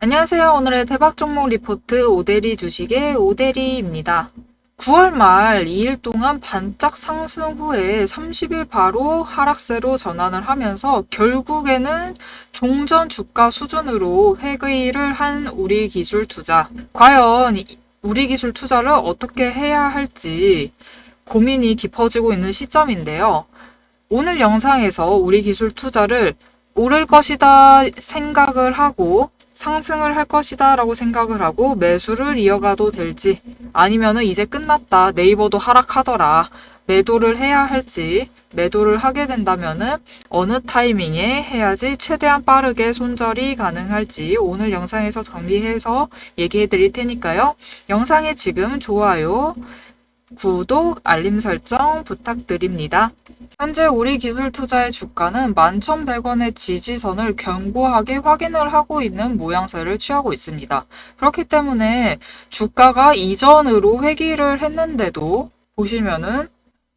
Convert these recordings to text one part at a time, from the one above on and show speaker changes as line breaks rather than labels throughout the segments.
안녕하세요. 오늘의 대박 종목 리포트 오데리 주식의 오데리입니다. 9월 말 2일 동안 반짝 상승 후에 30일 바로 하락세로 전환을 하면서 결국에는 종전 주가 수준으로 회귀를 한 우리 기술 투자. 과연 우리 기술 투자를 어떻게 해야 할지 고민이 깊어지고 있는 시점인데요. 오늘 영상에서 우리 기술 투자를 오를 것이다 생각을 하고 상승을 할 것이다 라고 생각을 하고 매수를 이어가도 될지, 아니면은 이제 끝났다, 네이버도 하락하더라, 매도를 해야 할지, 매도를 하게 된다면은 어느 타이밍에 해야지 최대한 빠르게 손절이 가능할지 오늘 영상에서 정리해서 얘기해 드릴 테니까요. 영상에 지금 좋아요, 구독, 알림 설정 부탁드립니다. 현재 우리 기술 투자의 주가는 11,100원의 지지선을 견고하게 확인을 하고 있는 모양새를 취하고 있습니다. 그렇기 때문에 주가가 이전으로 회귀를 했는데도 보시면은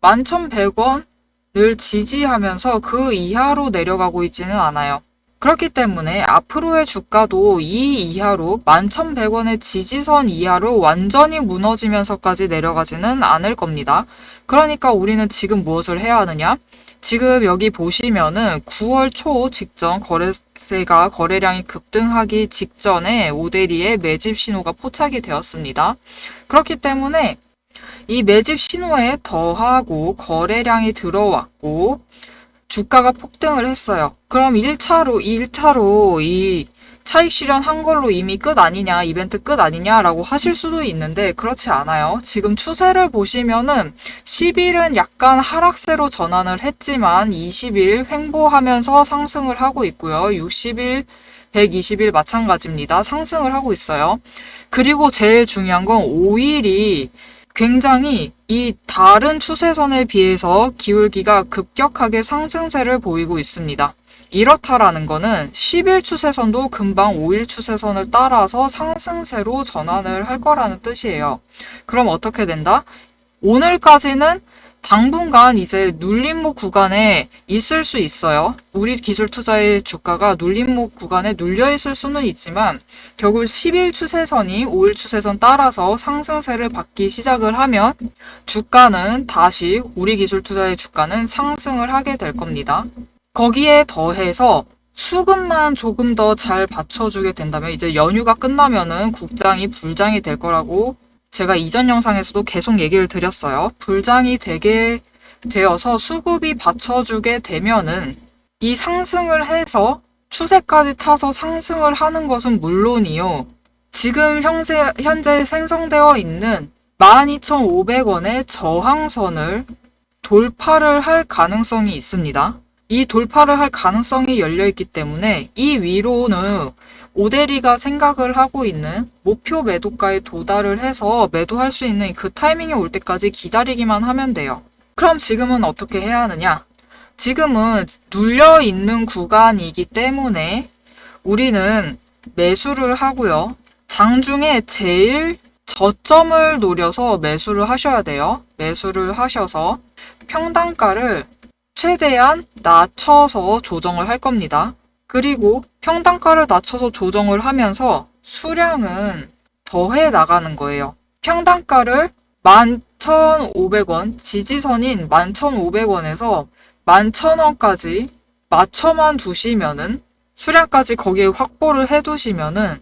11,100원을 지지하면서 그 이하로 내려가고 있지는 않아요. 그렇기 때문에 앞으로의 주가도 이 이하로 11,100원의 지지선 이하로 완전히 무너지면서까지 내려가지는 않을 겁니다. 그러니까 우리는 지금 무엇을 해야 하느냐? 지금 여기 보시면은 9월 초 직전 거래세가 거래량이 급등하기 직전에 오데리의 매집 신호가 포착이 되었습니다. 그렇기 때문에 이 매집 신호에 더하고 거래량이 들어왔고 주가가 폭등을 했어요. 그럼 1차로 이 차익 실현한 걸로 이미 끝 아니냐, 이벤트 끝 아니냐라고 하실 수도 있는데 그렇지 않아요. 지금 추세를 보시면은 10일은 약간 하락세로 전환을 했지만 20일 횡보하면서 상승을 하고 있고요. 60일, 120일 마찬가지입니다. 상승을 하고 있어요. 그리고 제일 중요한 건 5일이 굉장히 이 다른 추세선에 비해서 기울기가 급격하게 상승세를 보이고 있습니다. 이렇다라는 거는 10일 추세선도 금방 5일 추세선을 따라서 상승세로 전환을 할 거라는 뜻이에요. 그럼 어떻게 된다? 오늘까지는 당분간 이제 눌림목 구간에 있을 수 있어요. 우리 기술 투자의 주가가 눌림목 구간에 눌려 있을 수는 있지만 결국 10일 추세선이 5일 추세선 따라서 상승세를 받기 시작을 하면 주가는 다시 우리 기술 투자의 주가는 상승을 하게 될 겁니다. 거기에 더해서 수급만 조금 더 잘 받쳐주게 된다면 이제 연휴가 끝나면은 국장이 불장이 될 거라고 제가 이전 영상에서도 계속 얘기를 드렸어요. 불장이 되게 되어서 수급이 받쳐주게 되면은 이 상승을 해서 추세까지 타서 상승을 하는 것은 물론이요. 지금 현재 생성되어 있는 12,500원의 저항선을 돌파를 할 가능성이 있습니다. 이 돌파를 할 가능성이 열려있기 때문에 이 위로는 오데리가 생각을 하고 있는 목표 매도가에 도달을 해서 매도할 수 있는 그 타이밍이 올 때까지 기다리기만 하면 돼요. 그럼 지금은 어떻게 해야 하느냐? 지금은 눌려있는 구간이기 때문에 우리는 매수를 하고요. 장중에 제일 저점을 노려서 매수를 하셔야 돼요. 매수를 하셔서 평단가를 최대한 낮춰서 조정을 할 겁니다. 그리고 평단가를 낮춰서 조정을 하면서 수량은 더해 나가는 거예요. 평단가를 11,500원, 지지선인 11,500원에서 11,000원까지 맞춰만 두시면은 수량까지 거기에 확보를 해 두시면은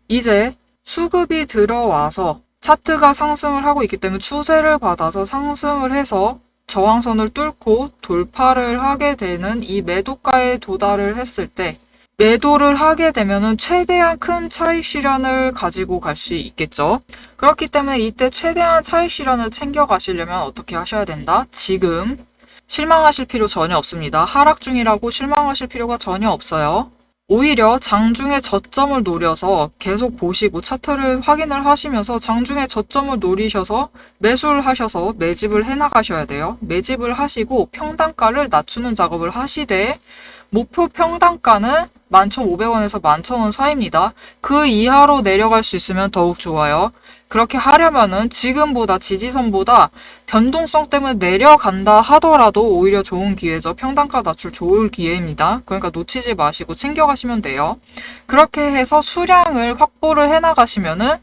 이제 수급이 들어와서 차트가 상승을 하고 있기 때문에 추세를 받아서 상승을 해서 저항선을 뚫고 돌파를 하게 되는 이 매도가에 도달을 했을 때 매도를 하게 되면은 최대한 큰 차익 실현을 가지고 갈 수 있겠죠. 그렇기 때문에 이때 최대한 차익 실현을 챙겨 가시려면 어떻게 하셔야 된다? 지금 실망하실 필요 전혀 없습니다. 하락 중이라고 실망하실 필요가 전혀 없어요. 오히려 장중에 저점을 노려서 계속 보시고 차트를 확인을 하시면서 장중에 저점을 노리셔서 매수를 하셔서 매집을 해나가셔야 돼요. 매집을 하시고 평단가를 낮추는 작업을 하시되 목표 평단가는 11,500원에서 11,000원 사이입니다. 그 이하로 내려갈 수 있으면 더욱 좋아요. 그렇게 하려면은 지금보다 지지선보다 변동성 때문에 내려간다 하더라도 오히려 좋은 기회죠. 평단가 낮출 좋을 기회입니다. 그러니까 놓치지 마시고 챙겨가시면 돼요. 그렇게 해서 수량을 확보를 해나가시면은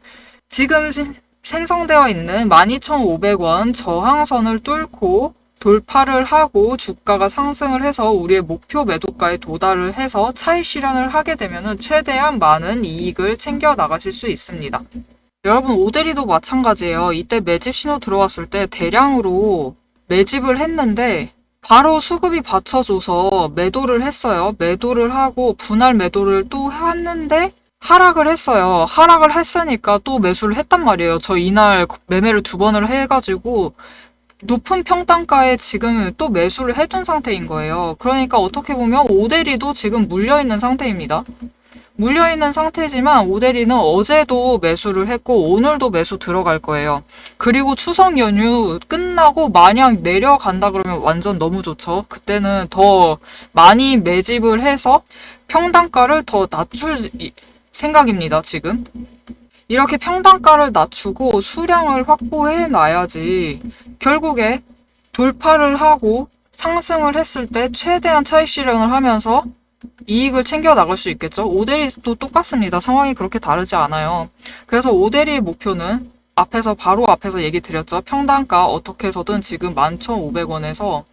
지금 생성되어 있는 12,500원 저항선을 뚫고 돌파를 하고 주가가 상승을 해서 우리의 목표 매도가에 도달을 해서 차익 실현을 하게 되면은 최대한 많은 이익을 챙겨 나가실 수 있습니다. 여러분, 오데리도 마찬가지예요. 이때 매집 신호 들어왔을 때 대량으로 매집을 했는데 바로 수급이 받쳐줘서 매도를 했어요. 매도를 하고 분할 매도를 또 했는데 하락을 했어요. 하락을 했으니까 또 매수를 했단 말이에요. 저 이날 매매를 2번을 해가지고 높은 평단가에 지금 또 매수를 해둔 상태인 거예요. 그러니까 어떻게 보면 오데리도 지금 물려있는 상태입니다. 물려있는 상태지만 오데리는 어제도 매수를 했고 오늘도 매수 들어갈 거예요. 그리고 추석 연휴 끝나고 만약 내려간다 그러면 완전 너무 좋죠. 그때는 더 많이 매집을 해서 평단가를 더 낮출 생각입니다, 지금. 이렇게 평단가를 낮추고 수량을 확보해 놔야지 결국에 돌파를 하고 상승을 했을 때 최대한 차익 실현을 하면서 이익을 챙겨 나갈 수 있겠죠. 오데리도 똑같습니다. 상황이 그렇게 다르지 않아요. 그래서 오데리의 목표는 바로 앞에서 얘기 드렸죠. 평단가 어떻게 해서든 지금 11,500원에서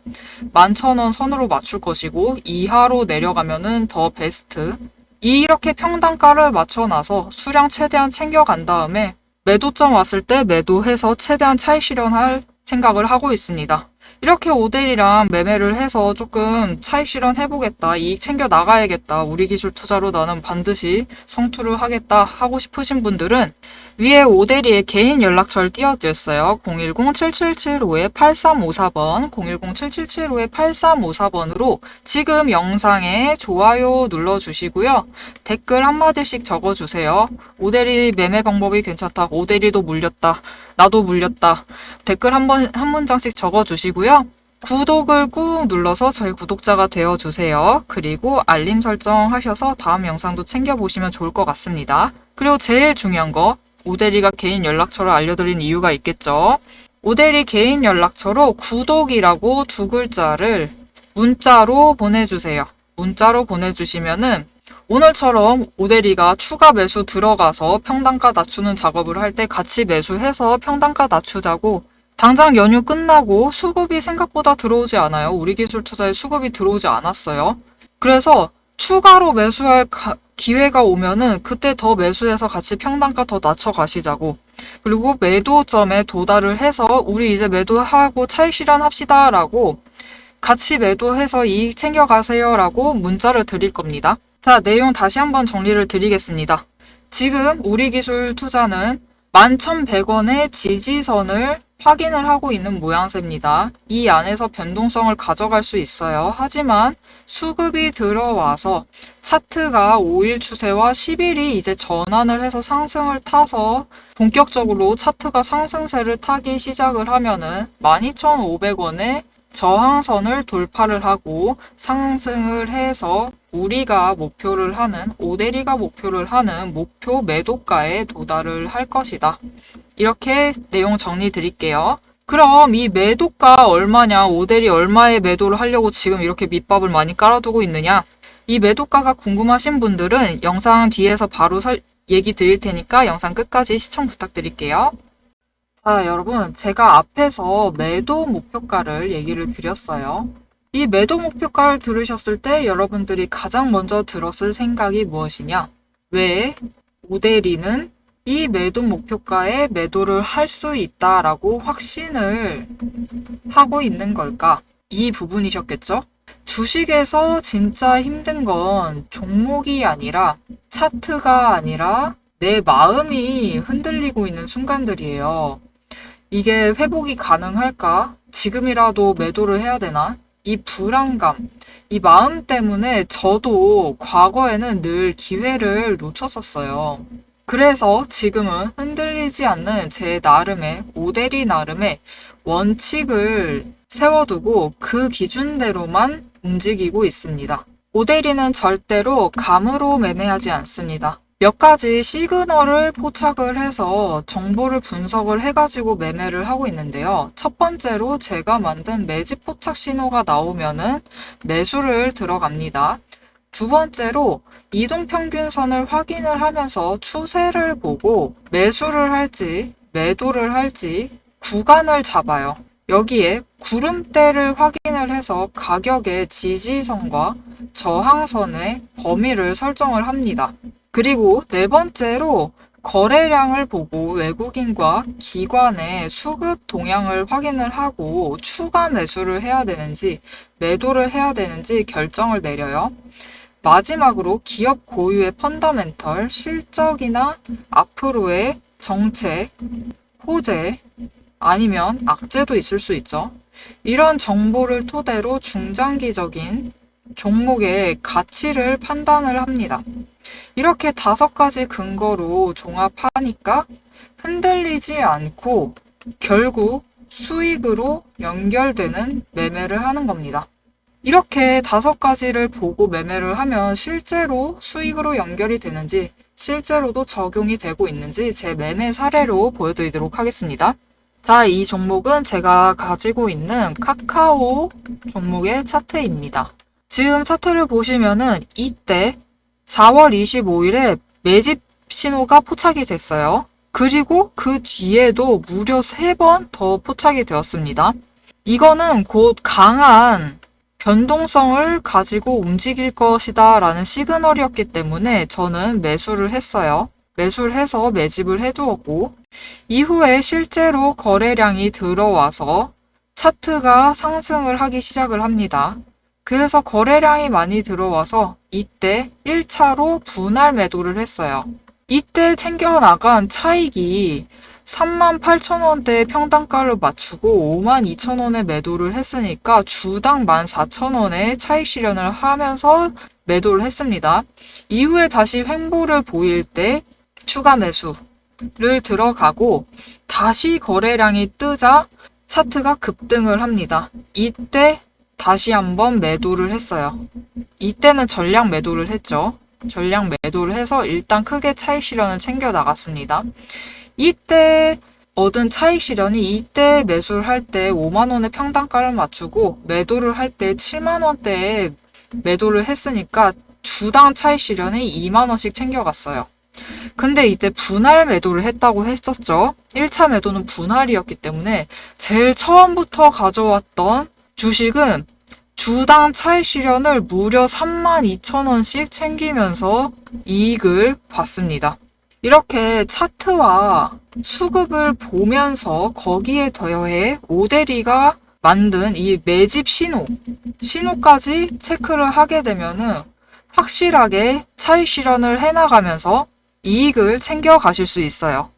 11,000원 선으로 맞출 것이고 이하로 내려가면은 더 베스트. 이렇게 평단가를 맞춰놔서 수량 최대한 챙겨간 다음에 매도점 왔을 때 매도해서 최대한 차익 실현할 생각을 하고 있습니다. 이렇게 오데리랑 매매를 해서 조금 차익 실현해보겠다, 이익 챙겨 나가야겠다, 우리 기술 투자로 나는 반드시 성투를 하겠다 하고 싶으신 분들은 위에 오데리의 개인 연락처를 띄워드렸어요. 010-7775-8354번, 010-7775-8354번으로 지금 영상에 좋아요 눌러주시고요. 댓글 한마디씩 적어주세요. 오데리 매매 방법이 괜찮다, 오데리도 물렸다, 나도 물렸다. 댓글 한 문장씩 적어주시고요. 구독을 꾹 눌러서 저희 구독자가 되어주세요. 그리고 알림 설정하셔서 다음 영상도 챙겨보시면 좋을 것 같습니다. 그리고 제일 중요한 거, 오데리가 개인 연락처를 알려드린 이유가 있겠죠. 오데리 개인 연락처로 구독이라고 2글자를 문자로 보내주세요. 문자로 보내주시면은 오늘처럼 오데리가 추가 매수 들어가서 평단가 낮추는 작업을 할 때 같이 매수해서 평단가 낮추자고, 당장 연휴 끝나고 수급이 생각보다 들어오지 않아요. 우리 기술 투자에 수급이 들어오지 않았어요. 그래서 추가로 매수할 기회가 오면은 그때 더 매수해서 같이 평단가 더 낮춰 가시자고, 그리고 매도점에 도달을 해서 우리 이제 매도하고 차익 실현합시다 라고 같이 매도해서 이익 챙겨 가세요 라고 문자를 드릴 겁니다. 자, 내용 다시 한번 정리를 드리겠습니다. 지금 우리 기술 투자는 11,100원의 지지선을 확인을 하고 있는 모양새입니다. 이 안에서 변동성을 가져갈 수 있어요. 하지만 수급이 들어와서 차트가 5일 추세와 10일이 이제 전환을 해서 상승을 타서 본격적으로 차트가 상승세를 타기 시작을 하면은 12,500원의 저항선을 돌파를 하고 상승을 해서 우리가 목표를 하는, 오데리가 목표를 하는 목표 매도가에 도달을 할 것이다. 이렇게 내용 정리 드릴게요. 그럼 이 매도가 얼마냐, 오데리 얼마에 매도를 하려고 지금 이렇게 밑밥을 많이 깔아두고 있느냐, 이 매도가가 궁금하신 분들은 영상 뒤에서 바로 얘기 드릴 테니까 영상 끝까지 시청 부탁드릴게요. 자, 여러분, 제가 앞에서 매도 목표가를 얘기를 드렸어요. 이 매도 목표가를 들으셨을 때 여러분들이 가장 먼저 들었을 생각이 무엇이냐? 왜 오데리는 이 매도 목표가에 매도를 할 수 있다라고 확신을 하고 있는 걸까? 이 부분이셨겠죠? 주식에서 진짜 힘든 건 종목이 아니라, 차트가 아니라 내 마음이 흔들리고 있는 순간들이에요. 이게 회복이 가능할까? 지금이라도 매도를 해야 되나? 이 불안감, 이 마음 때문에 저도 과거에는 늘 기회를 놓쳤었어요. 그래서 지금은 흔들리지 않는 제 나름의, 오데리 나름의 원칙을 세워두고 그 기준대로만 움직이고 있습니다. 오데리는 절대로 감으로 매매하지 않습니다. 몇 가지 시그널을 포착을 해서 정보를 분석을 해가지고 매매를 하고 있는데요. 첫 번째로 제가 만든 매집 포착 신호가 나오면은 매수를 들어갑니다. 두 번째로 이동평균선을 확인을 하면서 추세를 보고 매수를 할지 매도를 할지 구간을 잡아요. 여기에 구름대를 확인을 해서 가격의 지지선과 저항선의 범위를 설정을 합니다. 그리고 네 번째로 거래량을 보고 외국인과 기관의 수급 동향을 확인을 하고 추가 매수를 해야 되는지 매도를 해야 되는지 결정을 내려요. 마지막으로 기업 고유의 펀더멘털, 실적이나 앞으로의 정책, 호재, 아니면 악재도 있을 수 있죠. 이런 정보를 토대로 중장기적인 종목의 가치를 판단을 합니다. 이렇게 5가지 근거로 종합하니까 흔들리지 않고 결국 수익으로 연결되는 매매를 하는 겁니다. 이렇게 5가지를 보고 매매를 하면 실제로 수익으로 연결이 되는지 실제로도 적용이 되고 있는지 제 매매 사례로 보여드리도록 하겠습니다. 자, 이 종목은 제가 가지고 있는 카카오 종목의 차트입니다. 지금 차트를 보시면은 이때 4월 25일에 매집 신호가 포착이 됐어요. 그리고 그 뒤에도 무려 3번 더 포착이 되었습니다. 이거는 곧 강한 변동성을 가지고 움직일 것이다 라는 시그널이었기 때문에 저는 매수를 했어요. 매수를 해서 매집을 해두었고 이후에 실제로 거래량이 들어와서 차트가 상승을 하기 시작을 합니다. 그래서 거래량이 많이 들어와서 이때 1차로 분할 매도를 했어요. 이때 챙겨나간 차익이 38,000원대 평단가를 맞추고 52,000원에 매도를 했으니까 주당 14,000원에 차익 실현을 하면서 매도를 했습니다. 이후에 다시 횡보를 보일 때 추가 매수를 들어가고 다시 거래량이 뜨자 차트가 급등을 합니다. 이때 다시 한번 매도를 했어요. 이때는 전량 매도를 했죠. 전량 매도를 해서 일단 크게 차익 실현을 챙겨 나갔습니다. 이때 얻은 차익 실현이 이때 매수를 할 때 5만원의 평단가를 맞추고 매도를 할 때 7만원대에 매도를 했으니까 주당 차익 실현이 2만원씩 챙겨갔어요. 근데 이때 분할 매도를 했다고 했었죠. 1차 매도는 분할이었기 때문에 제일 처음부터 가져왔던 주식은 주당 차익 실현을 무려 32,000원씩 챙기면서 이익을 봤습니다. 이렇게 차트와 수급을 보면서 거기에 더해 오대리가 만든 이 매집 신호까지 체크를 하게 되면은 확실하게 차익 실현을 해나가면서 이익을 챙겨 가실 수 있어요.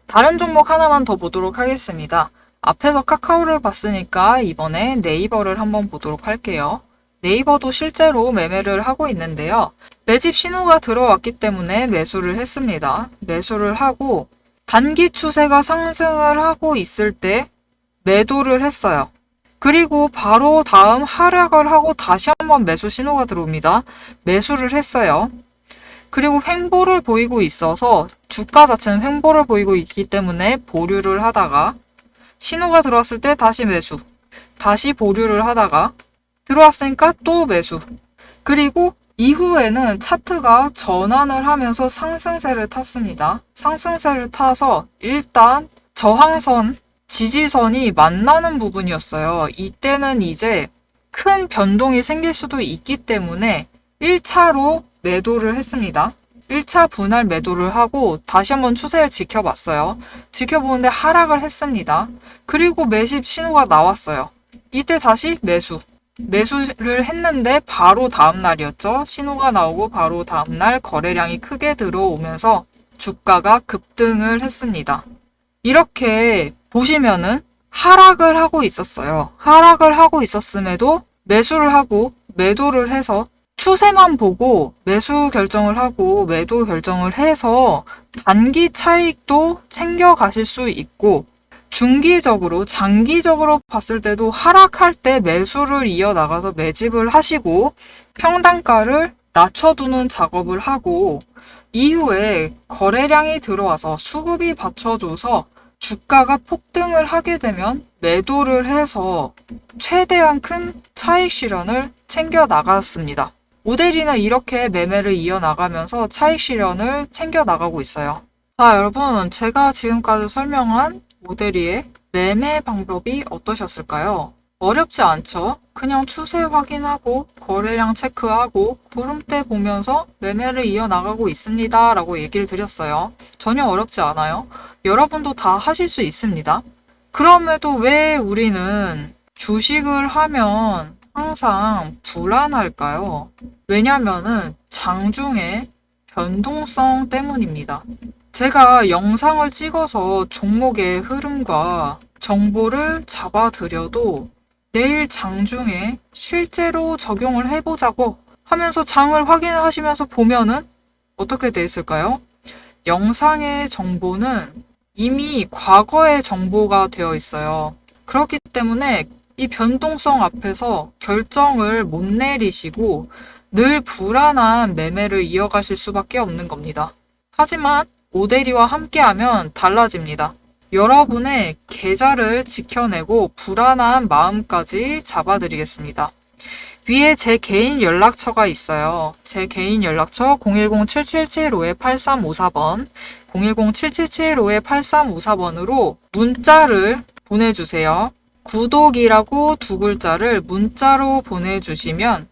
다른 종목 하나만 더 보도록 하겠습니다. 앞에서 카카오를 봤으니까 이번에 네이버를 한번 보도록 할게요. 네이버도 실제로 매매를 하고 있는데요. 매집 신호가 들어왔기 때문에 매수를 했습니다. 매수를 하고 단기 추세가 상승을 하고 있을 때 매도를 했어요. 그리고 바로 다음 하락을 하고 다시 한번 매수 신호가 들어옵니다. 매수를 했어요. 그리고 횡보를 보이고 있어서 주가 자체는 횡보를 보이고 있기 때문에 보류를 하다가 신호가 들어왔을 때 다시 매수, 다시 보류를 하다가 들어왔으니까 또 매수. 그리고 이후에는 차트가 전환을 하면서 상승세를 탔습니다. 상승세를 타서 일단 저항선, 지지선이 만나는 부분이었어요. 이때는 이제 큰 변동이 생길 수도 있기 때문에 1차로 매도를 했습니다. 1차 분할 매도를 하고 다시 한번 추세를 지켜봤어요. 지켜보는데 하락을 했습니다. 그리고 매집 신호가 나왔어요. 이때 다시 매수를 했는데 바로 다음 날이었죠. 신호가 나오고 바로 다음 날 거래량이 크게 들어오면서 주가가 급등을 했습니다. 이렇게 보시면은 하락을 하고 있었어요. 하락을 하고 있었음에도 매수를 하고 매도를 해서 추세만 보고 매수 결정을 하고 매도 결정을 해서 단기 차익도 챙겨 가실 수 있고 중기적으로 장기적으로 봤을 때도 하락할 때 매수를 이어나가서 매집을 하시고 평단가를 낮춰두는 작업을 하고 이후에 거래량이 들어와서 수급이 받쳐줘서 주가가 폭등을 하게 되면 매도를 해서 최대한 큰 차익 실현을 챙겨 나갔습니다. 오데리는 이렇게 매매를 이어나가면서 차익 실현을 챙겨 나가고 있어요. 자, 여러분, 제가 지금까지 설명한 오데리의 매매 방법이 어떠셨을까요? 어렵지 않죠? 그냥 추세 확인하고 거래량 체크하고 구름대 보면서 매매를 이어나가고 있습니다 라고 얘기를 드렸어요. 전혀 어렵지 않아요. 여러분도 다 하실 수 있습니다. 그럼에도 왜 우리는 주식을 하면 항상 불안할까요? 왜냐면은 장중에 변동성 때문입니다. 제가 영상을 찍어서 종목의 흐름과 정보를 잡아드려도 내일 장중에 실제로 적용을 해보자고 하면서 장을 확인하시면서 보면은 어떻게 돼 있을까요? 영상의 정보는 이미 과거의 정보가 되어 있어요. 그렇기 때문에 이 변동성 앞에서 결정을 못 내리시고 늘 불안한 매매를 이어가실 수밖에 없는 겁니다. 하지만 오데리와 함께하면 달라집니다. 여러분의 계좌를 지켜내고 불안한 마음까지 잡아드리겠습니다. 위에 제 개인 연락처가 있어요. 제 개인 연락처 010-7775-8354번, 010-7775-8354번으로 문자를 보내주세요. 구독이라고 두 글자를 문자로 보내주시면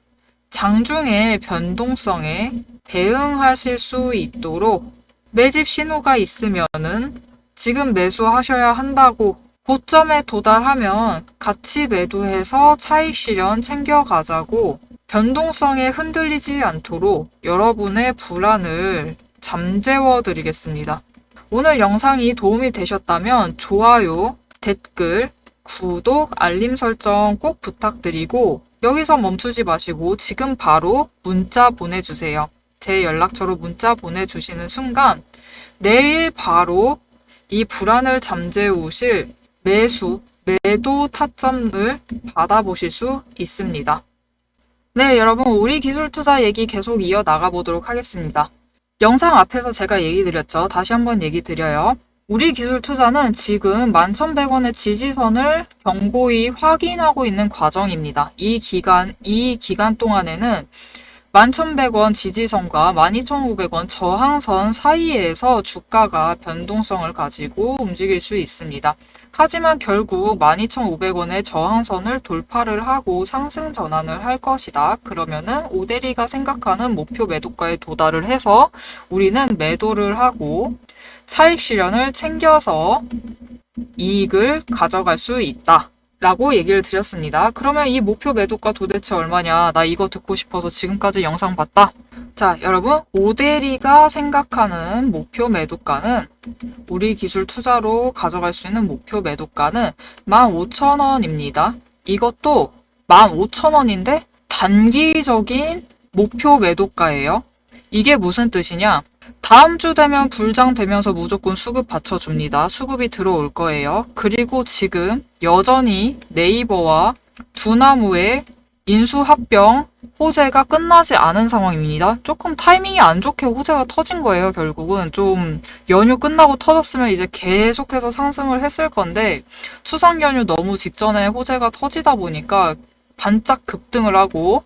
장중의 변동성에 대응하실 수 있도록 매집 신호가 있으면은 지금 매수하셔야 한다고 고점에 도달하면 같이 매도해서 차익 실현 챙겨가자고 변동성에 흔들리지 않도록 여러분의 불안을 잠재워 드리겠습니다. 오늘 영상이 도움이 되셨다면 좋아요, 댓글, 구독, 알림 설정 꼭 부탁드리고 여기서 멈추지 마시고 지금 바로 문자 보내주세요. 제 연락처로 문자 보내주시는 순간 내일 바로 이 불안을 잠재우실 매도 타점을 받아보실 수 있습니다. 네, 여러분, 우리 기술 투자 얘기 계속 이어나가 보도록 하겠습니다. 영상 앞에서 제가 얘기 드렸죠. 다시 한번 얘기 드려요. 우리 기술 투자는 지금 11,100원의 지지선을 견고히 확인하고 있는 과정입니다. 이 기간 동안에는 11,100원 지지선과 12,500원 저항선 사이에서 주가가 변동성을 가지고 움직일 수 있습니다. 하지만 결국 12,500원의 저항선을 돌파를 하고 상승 전환을 할 것이다. 그러면은 오데리가 생각하는 목표 매도가에 도달을 해서 우리는 매도를 하고 차익 실현을 챙겨서 이익을 가져갈 수 있다. 라고 얘기를 드렸습니다. 그러면 이 목표 매도가 도대체 얼마냐? 나 이거 듣고 싶어서 지금까지 영상 봤다. 자, 여러분, 오데리가 생각하는 목표 매도가는 우리 기술 투자로 가져갈 수 있는 목표 매도가는 15,000원입니다. 이것도 15,000원인데 단기적인 목표 매도가예요. 이게 무슨 뜻이냐? 다음 주 되면 불장되면서 무조건 수급 받쳐줍니다. 수급이 들어올 거예요. 그리고 지금 여전히 네이버와 두나무의 인수합병 호재가 끝나지 않은 상황입니다. 조금 타이밍이 안 좋게 호재가 터진 거예요. 결국은 좀 연휴 끝나고 터졌으면 이제 계속해서 상승을 했을 건데 추석 연휴 너무 직전에 호재가 터지다 보니까 반짝 급등을 하고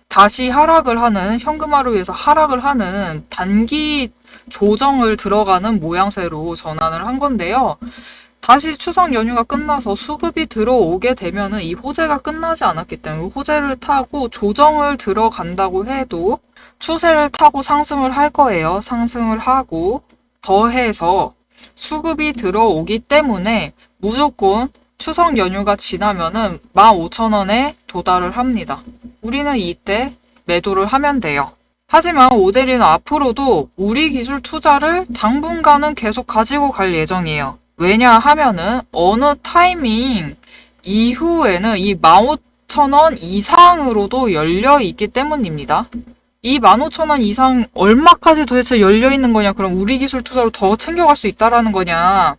다시 하락을 하는, 현금화로 해서 하락을 하는 단기 조정을 들어가는 모양새로 전환을 한 건데요. 다시 추석 연휴가 끝나서 수급이 들어오게 되면은 이 호재가 끝나지 않았기 때문에 호재를 타고 조정을 들어간다고 해도 추세를 타고 상승을 할 거예요. 상승을 하고 더해서 수급이 들어오기 때문에 무조건 추석 연휴가 지나면은 15,000원에 도달을 합니다. 우리는 이때 매도를 하면 돼요. 하지만 오데리는 앞으로도 우리 기술 투자를 당분간은 계속 가지고 갈 예정이에요. 왜냐하면은 어느 타이밍 이후에는 이 15,000원 이상으로도 열려 있기 때문입니다. 이 15,000원 이상 얼마까지 도대체 열려 있는 거냐? 그럼 우리 기술 투자로 더 챙겨갈 수 있다라는 거냐?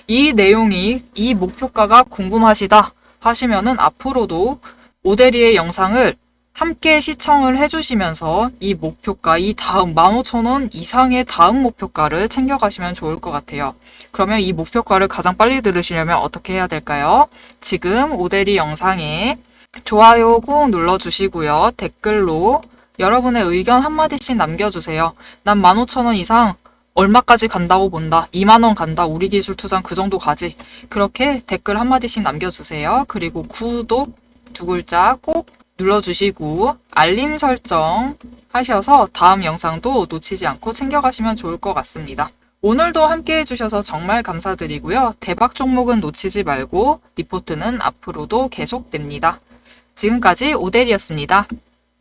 이 내용이, 이 목표가가 궁금하시다 하시면은 앞으로도 오데리의 영상을 함께 시청을 해주시면서 이 목표가, 이 다음 15,000원 이상의 다음 목표가를 챙겨가시면 좋을 것 같아요. 그러면 이 목표가를 가장 빨리 들으시려면 어떻게 해야 될까요? 지금 오대리 영상에 좋아요 꾹 눌러주시고요. 댓글로 여러분의 의견 한마디씩 남겨주세요. 난 15,000원 이상 얼마까지 간다고 본다. 2만원 간다. 우리 기술 투자는 그 정도 가지. 그렇게 댓글 한마디씩 남겨주세요. 그리고 구독 두 글자 꼭 눌러주시고 알림 설정 하셔서 다음 영상도 놓치지 않고 챙겨가시면 좋을 것 같습니다. 오늘도 함께 해주셔서 정말 감사드리고요. 대박 종목은 놓치지 말고 리포트는 앞으로도 계속됩니다. 지금까지 오델이었습니다.